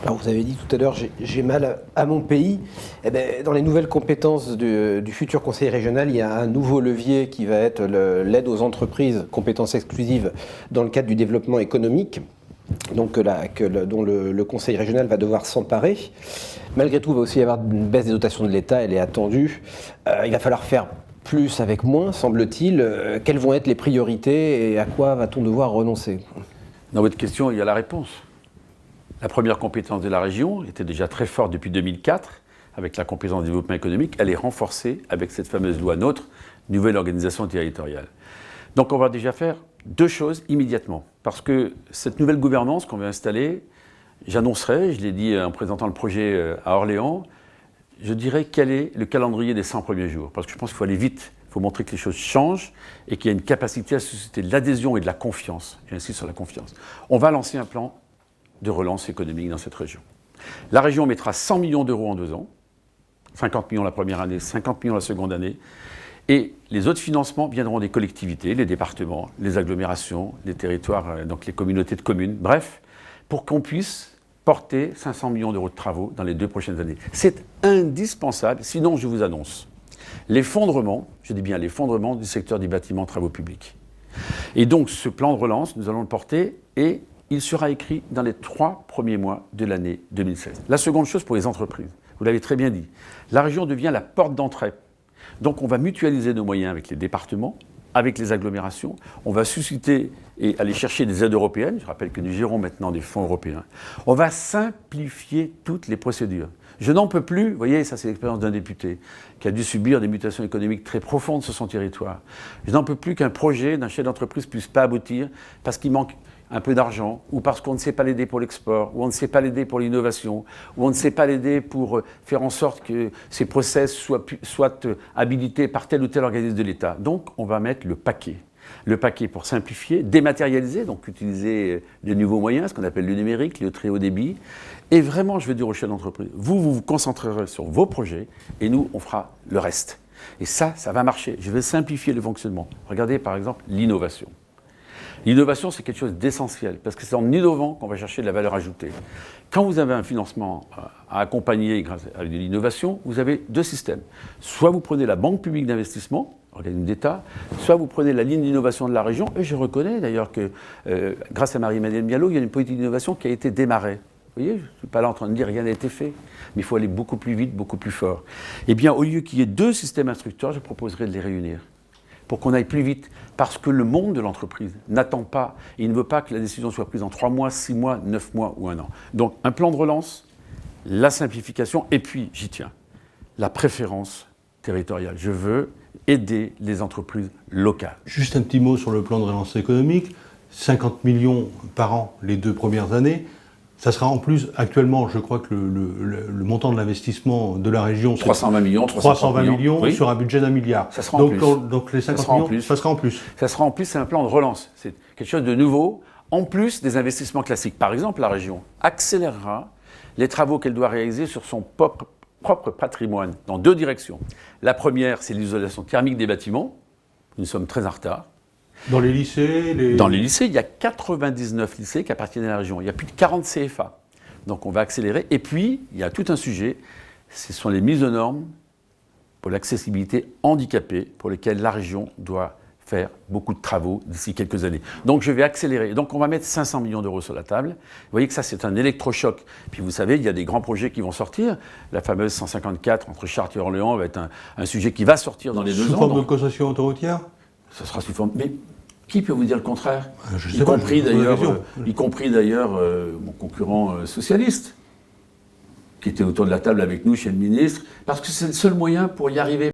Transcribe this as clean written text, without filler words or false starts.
Alors vous avez dit tout à l'heure, j'ai mal à mon pays. Eh ben, dans les nouvelles compétences du futur conseil régional, il y a un nouveau levier qui va être l'aide aux entreprises, compétences exclusives dans le cadre du développement économique, donc dont le conseil régional va devoir s'emparer. Malgré tout, il va aussi y avoir une baisse des dotations de l'État, elle est attendue. Il va falloir faire plus avec moins, semble-t-il. Quelles vont être les priorités et à quoi va-t-on devoir renoncer? Dans votre question, il y a la réponse. La première compétence de la région était déjà très forte depuis 2004, avec la compétence de développement économique. Elle est renforcée avec cette fameuse loi NOTRe, nouvelle organisation territoriale. Donc on va déjà faire deux choses immédiatement. Parce que cette nouvelle gouvernance qu'on va installer, j'annoncerai, je l'ai dit en présentant le projet à Orléans, je dirais quel est le calendrier des 100 premiers jours. Parce que je pense qu'il faut aller vite, il faut montrer que les choses changent et qu'il y a une capacité à susciter de l'adhésion et de la confiance. J'insiste sur la confiance. On va lancer un plan de relance économique dans cette région. La région mettra 100 millions d'euros en 2 ans, 50 millions la première année, 50 millions la seconde année, et les autres financements viendront des collectivités, les départements, les agglomérations, les territoires, donc les communautés de communes, bref, pour qu'on puisse porter 500 millions d'euros de travaux dans les 2 prochaines années. C'est indispensable, sinon je vous annonce l'effondrement, je dis bien l'effondrement du secteur du bâtiment travaux publics. Et donc ce plan de relance, nous allons le porter et il sera écrit dans les 3 premiers mois de l'année 2016. La seconde chose pour les entreprises, vous l'avez très bien dit, la région devient la porte d'entrée. Donc on va mutualiser nos moyens avec les départements, avec les agglomérations, on va susciter et aller chercher des aides européennes, je rappelle que nous gérons maintenant des fonds européens, on va simplifier toutes les procédures. Je n'en peux plus, vous voyez, ça c'est l'expérience d'un député qui a dû subir des mutations économiques très profondes sur son territoire. Je n'en peux plus qu'un projet d'un chef d'entreprise puisse pas aboutir parce qu'il manque un peu d'argent, ou parce qu'on ne sait pas l'aider pour l'export, ou on ne sait pas l'aider pour l'innovation, ou on ne sait pas l'aider pour faire en sorte que ces process soient habilités par tel ou tel organisme de l'État. Donc on va mettre le paquet. Le paquet pour simplifier, dématérialiser, donc utiliser de nouveaux moyens, ce qu'on appelle le numérique, le très haut débit. Et vraiment, je veux dire aux chefs d'entreprise, vous vous concentrerez sur vos projets, et nous, on fera le reste. Et ça va marcher. Je vais simplifier le fonctionnement. Regardez par exemple l'innovation. L'innovation, c'est quelque chose d'essentiel, parce que c'est en innovant qu'on va chercher de la valeur ajoutée. Quand vous avez un financement à accompagner grâce à de l'innovation, vous avez 2 systèmes. Soit vous prenez la Banque publique d'investissement, organisme d'État, soit vous prenez la ligne d'innovation de la région, et je reconnais d'ailleurs que grâce à Marie-Madeleine Mialot, il y a une politique d'innovation qui a été démarrée. Vous voyez, je ne suis pas là en train de dire rien n'a été fait, mais il faut aller beaucoup plus vite, beaucoup plus fort. Eh bien, au lieu qu'il y ait 2 systèmes instructeurs, je proposerais de les réunir, pour qu'on aille plus vite, parce que le monde de l'entreprise n'attend pas, et il ne veut pas que la décision soit prise en 3 mois, 6 mois, 9 mois ou 1 an. Donc un plan de relance, la simplification, et puis, j'y tiens, la préférence territoriale. Je veux aider les entreprises locales. Juste un petit mot sur le plan de relance économique, 50 millions par an les 2 premières années. Ça sera en plus, actuellement, je crois que le montant de l'investissement de la région, c'est 320 millions, 320 millions oui. Sur un budget d'1 milliard. Ça sera en plus. Donc les 50 millions, ça sera en plus. Ça sera en plus, c'est un plan de relance. C'est quelque chose de nouveau, en plus des investissements classiques. Par exemple, la région accélérera les travaux qu'elle doit réaliser sur son propre patrimoine, dans 2 directions. La première, c'est l'isolation thermique des bâtiments. Nous sommes très en retard. Dans les lycées Dans les lycées, il y a 99 lycées qui appartiennent à la région. Il y a plus de 40 CFA. Donc on va accélérer. Et puis, il y a tout un sujet, ce sont les mises aux normes pour l'accessibilité handicapée, pour lesquelles la région doit faire beaucoup de travaux d'ici quelques années. Donc je vais accélérer. Donc on va mettre 500 millions d'euros sur la table. Vous voyez que ça, c'est un électrochoc. Puis vous savez, il y a des grands projets qui vont sortir. La fameuse 154 entre Chartres et Orléans va être un sujet qui va sortir dans les 2 ans. Sous forme de concession autoroutière ? Ça sera sous forme... Mais qui peut vous dire le contraire ? Y compris d'ailleurs mon concurrent socialiste, qui était autour de la table avec nous chez le ministre, parce que c'est le seul moyen pour y arriver.